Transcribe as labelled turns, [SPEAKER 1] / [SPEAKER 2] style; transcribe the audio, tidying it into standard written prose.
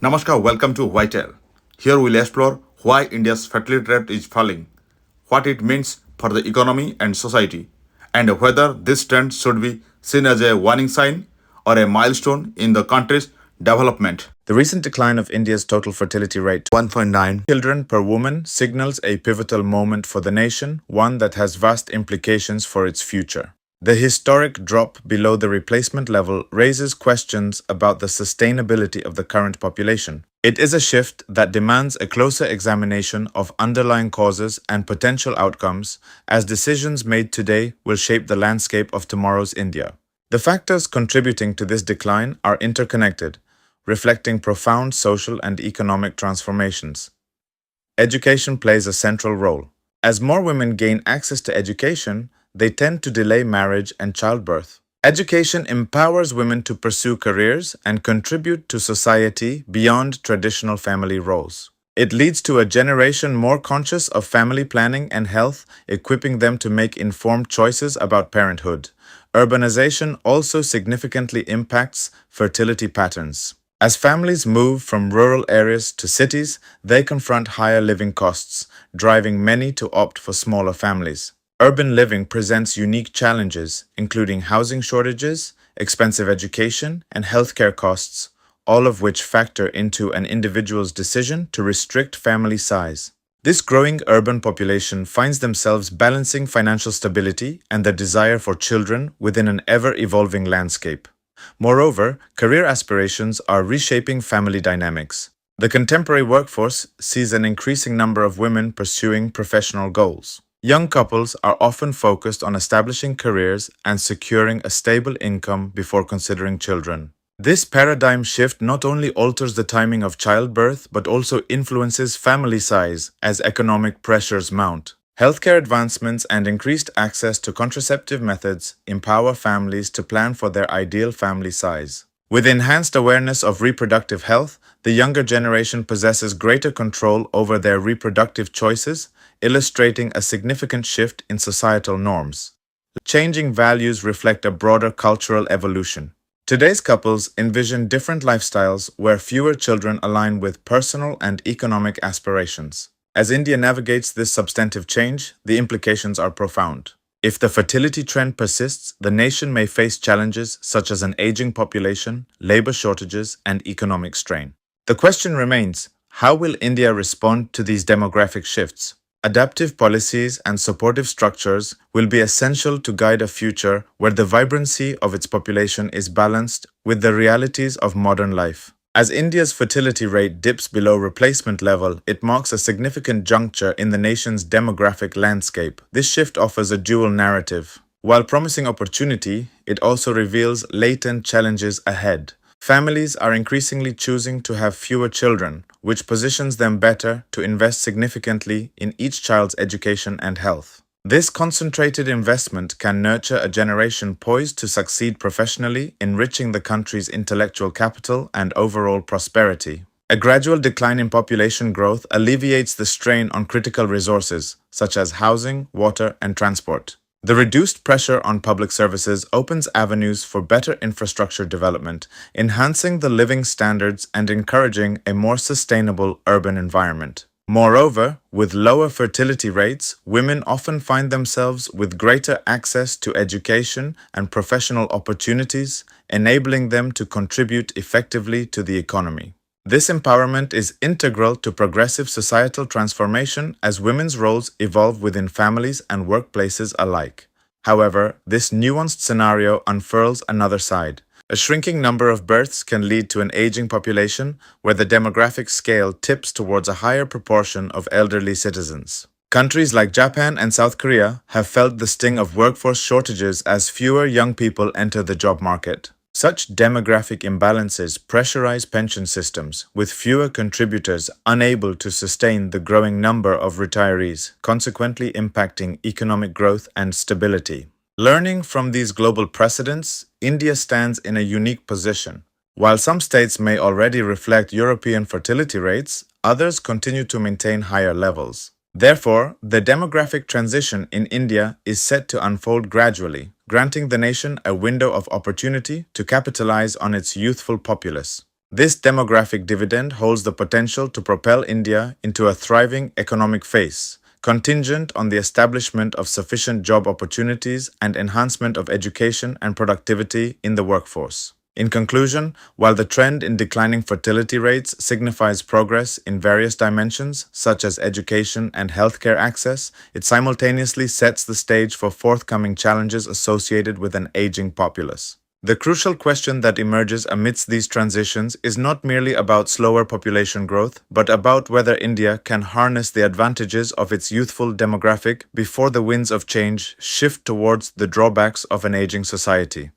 [SPEAKER 1] Namaskar, welcome to Vital. Here we'll explore why India's fertility rate is falling, what it means for the economy and society, and whether this trend should be seen as a warning sign or a milestone in the country's development. The recent decline of India's total fertility rate, 1.9 children per woman, signals a pivotal moment for the nation, one that has vast implications for its future. The historic drop below the replacement level raises questions about the sustainability of the current population. It is a shift that demands a closer examination of underlying causes and potential outcomes, as decisions made today will shape the landscape of tomorrow's India. The factors contributing to this decline are interconnected, reflecting profound social and economic transformations. Education plays a central role. As more women gain access to education, they tend to delay marriage and childbirth. Education empowers women to pursue careers and contribute to society beyond traditional family roles. It leads to a generation more conscious of family planning and health, equipping them to make informed choices about parenthood. Urbanization also significantly impacts fertility patterns. As families move from rural areas to cities, they confront higher living costs, driving many to opt for smaller families. Urban living presents unique challenges, including housing shortages, expensive education, and healthcare costs, all of which factor into an individual's decision to restrict family size. This growing urban population finds themselves balancing financial stability and the desire for children within an ever-evolving landscape. Moreover, career aspirations are reshaping family dynamics. The contemporary workforce sees an increasing number of women pursuing professional goals. Young couples are often focused on establishing careers and securing a stable income before considering children. This paradigm shift not only alters the timing of childbirth but also influences family size as economic pressures mount. Healthcare advancements and increased access to contraceptive methods empower families to plan for their ideal family size. With enhanced awareness of reproductive health, the younger generation possesses greater control over their reproductive choices, illustrating a significant shift in societal norms. Changing values reflect a broader cultural evolution. Today's couples envision different lifestyles where fewer children align with personal and economic aspirations. As India navigates this substantive change, the implications are profound. If the fertility trend persists, the nation may face challenges such as an aging population, labor shortages, and economic strain. The question remains, how will India respond to these demographic shifts? Adaptive policies and supportive structures will be essential to guide a future where the vibrancy of its population is balanced with the realities of modern life. As India's fertility rate dips below replacement level, it marks a significant juncture in the nation's demographic landscape. This shift offers a dual narrative. While promising opportunity, it also reveals latent challenges ahead. Families are increasingly choosing to have fewer children, which positions them better to invest significantly in each child's education and health. This concentrated investment can nurture a generation poised to succeed professionally, enriching the country's intellectual capital and overall prosperity. A gradual decline in population growth alleviates the strain on critical resources, such as housing, water, and transport. The reduced pressure on public services opens avenues for better infrastructure development, enhancing the living standards and encouraging a more sustainable urban environment. Moreover, with lower fertility rates, women often find themselves with greater access to education and professional opportunities, enabling them to contribute effectively to the economy. This empowerment is integral to progressive societal transformation as women's roles evolve within families and workplaces alike. However, this nuanced scenario unfurls another side. A shrinking number of births can lead to an aging population where the demographic scale tips towards a higher proportion of elderly citizens. Countries like Japan and South Korea have felt the sting of workforce shortages as fewer young people enter the job market. Such demographic imbalances pressurize pension systems, with fewer contributors unable to sustain the growing number of retirees, consequently impacting economic growth and stability. Learning from these global precedents, India stands in a unique position. While some states may already reflect European fertility rates, others continue to maintain higher levels. Therefore, the demographic transition in India is set to unfold gradually, granting the nation a window of opportunity to capitalize on its youthful populace. This demographic dividend holds the potential to propel India into a thriving economic phase, contingent on the establishment of sufficient job opportunities and enhancement of education and productivity in the workforce. In conclusion, while the trend in declining fertility rates signifies progress in various dimensions, such as education and healthcare access, it simultaneously sets the stage for forthcoming challenges associated with an aging populace. The crucial question that emerges amidst these transitions is not merely about slower population growth, but about whether India can harness the advantages of its youthful demographic before the winds of change shift towards the drawbacks of an aging society.